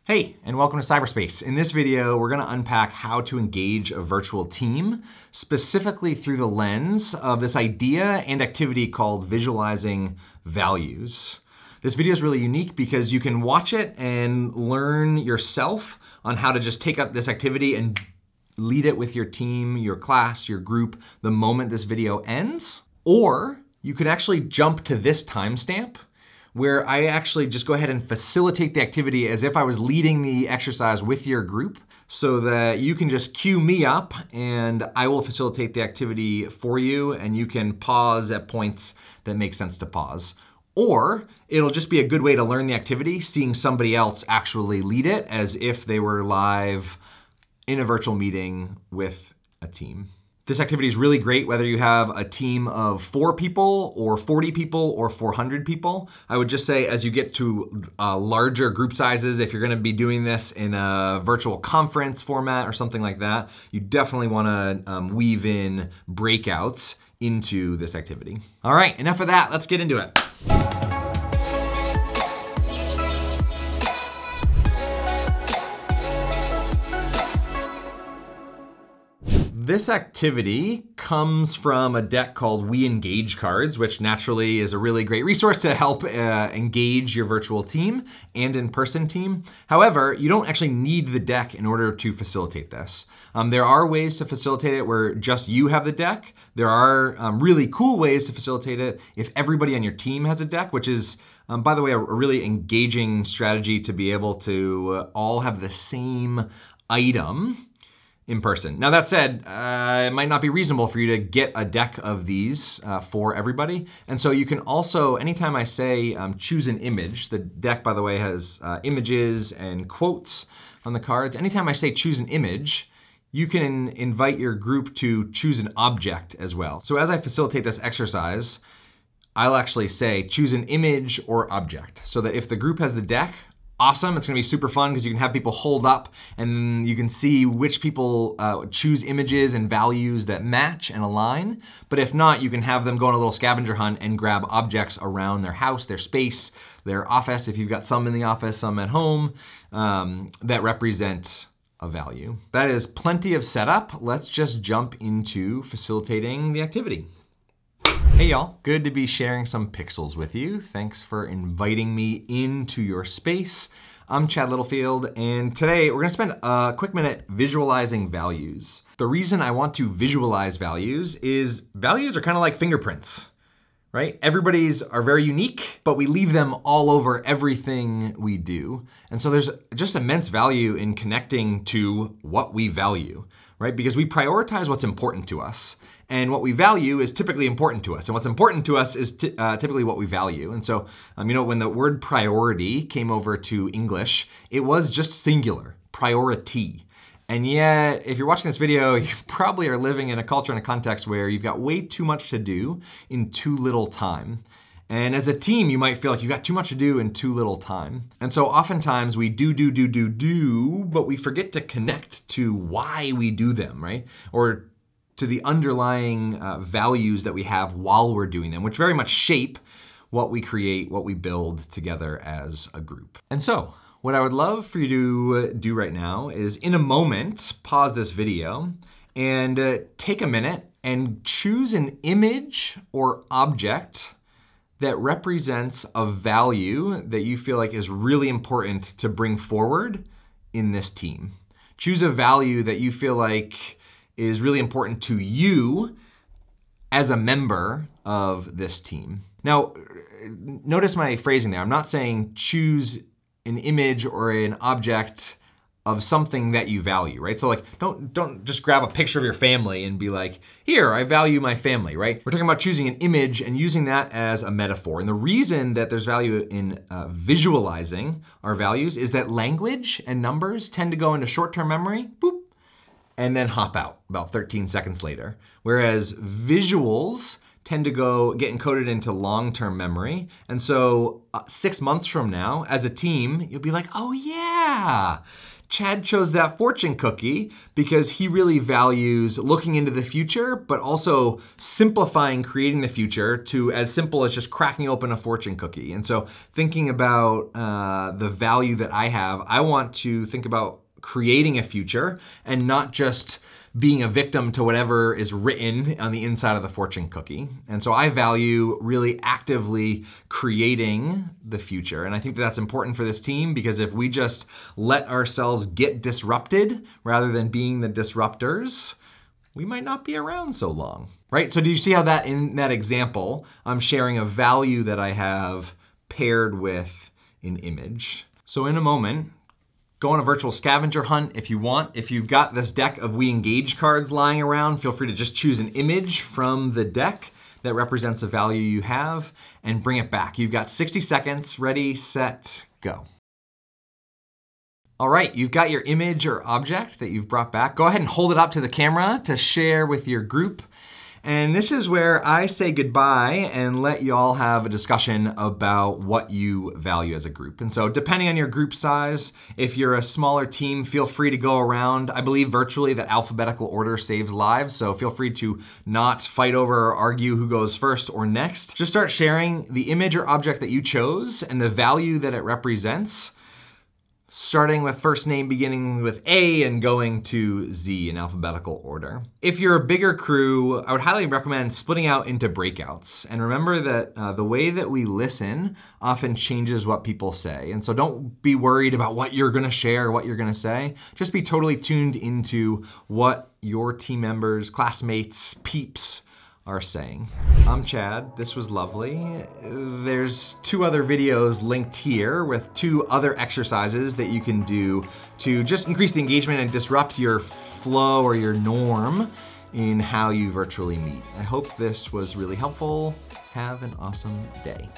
Hey, and welcome to cyberspace. In this video, we're gonna unpack how to engage a virtual team, specifically through the lens of this idea and activity called visualizing values. This video is really unique because you can watch it and learn yourself on how to just take up this activity and lead it with your team, your class, your group, the moment this video ends. Or you could actually jump to this timestamp where I actually just go ahead and facilitate the activity as if I was leading the exercise with your group so that you can just cue me up and I will facilitate the activity for you and you can pause at points that make sense to pause. Or it'll just be a good way to learn the activity, seeing somebody else actually lead it as if they were live in a virtual meeting with a team. This activity is really great whether you have a team of 4 people or 40 people or 400 people. I would just say as you get to larger group sizes, if you're gonna be doing this in a virtual conference format or something like that, you definitely wanna weave in breakouts into this activity. All right, enough of that, let's get into it. This activity comes from a deck called We Engage Cards, which naturally is a really great resource to help engage your virtual team and in-person team. However, you don't actually need the deck in order to facilitate this. There are ways to facilitate it where just you have the deck. There are really cool ways to facilitate it if everybody on your team has a deck, which is, by the way, a really engaging strategy to be able to all have the same item in person. Now that said, it might not be reasonable for you to get a deck of these for everybody. And so you can also, anytime I say choose an image, the deck, by the way, has images and quotes on the cards. Anytime I say choose an image, you can invite your group to choose an object as well. So as I facilitate this exercise, I'll actually say choose an image or object so that if the group has the deck, awesome, it's gonna be super fun because you can have people hold up and you can see which people choose images and values that match and align. But if not, you can have them go on a little scavenger hunt and grab objects around their house, their space, their office, if you've got some in the office, some at home, that represent a value. That is plenty of setup. Let's just jump into facilitating the activity. Hey y'all, good to be sharing some pixels with you. Thanks for inviting me into your space. I'm Chad Littlefield, and today we're gonna spend a quick minute visualizing values. The reason I want to visualize values is values are kind of like fingerprints, right? Everybody's are very unique, but we leave them all over everything we do. And so there's just immense value in connecting to what we value, right? Because we prioritize what's important to us. And what we value is typically important to us. And what's important to us is typically what we value. And so, when the word priority came over to English, it was just singular, priority. And yet, if you're watching this video, you probably are living in a culture and a context where you've got way too much to do in too little time. And as a team, you might feel like you've got too much to do in too little time. And so oftentimes we do, but we forget to connect to why we do them, right? Or to the underlying values that we have while we're doing them, which very much shape what we create, what we build together as a group. And so, what I would love for you to do right now is, in a moment, pause this video and take a minute and choose an image or object that represents a value that you feel like is really important to bring forward in this team. Choose a value that you feel like is really important to you as a member of this team. Now, notice my phrasing there. I'm not saying choose an image or an object of something that you value, right? So don't just grab a picture of your family and be like, here, I value my family, right? We're talking about choosing an image and using that as a metaphor. And the reason that there's value in visualizing our values is that language and numbers tend to go into short-term memory, boop, and then hop out about 13 seconds later. Whereas visuals tend to get encoded into long-term memory. And so 6 months from now, as a team, you'll be like, oh yeah, Chad chose that fortune cookie because he really values looking into the future, but also simplifying creating the future to as simple as just cracking open a fortune cookie. And so thinking about the value that I have, I want to think about creating a future and not just being a victim to whatever is written on the inside of the fortune cookie. And so I value really actively creating the future. And I think that that's important for this team because if we just let ourselves get disrupted rather than being the disruptors, we might not be around so long, right? So do you see how that in that example, I'm sharing a value that I have paired with an image. So in a moment, go on a virtual scavenger hunt if you want. If you've got this deck of We Engage cards lying around, feel free to just choose an image from the deck that represents a value you have and bring it back. You've got 60 seconds, ready, set, go. All right, you've got your image or object that you've brought back. Go ahead and hold it up to the camera to share with your group. And this is where I say goodbye and let you all have a discussion about what you value as a group. And so depending on your group size, if you're a smaller team, feel free to go around. I believe virtually that alphabetical order saves lives, so feel free to not fight over or argue who goes first or next. Just start sharing the image or object that you chose and the value that it represents, starting with first name beginning with A and going to Z in alphabetical order. If you're a bigger crew, I would highly recommend splitting out into breakouts. And remember that the way that we listen often changes what people say. And so don't be worried about what you're gonna share or what you're gonna say. Just be totally tuned into what your team members, classmates, peeps are saying. I'm Chad, this was lovely. There's 2 other videos linked here with 2 other exercises that you can do to just increase the engagement and disrupt your flow or your norm in how you virtually meet. I hope this was really helpful. Have an awesome day.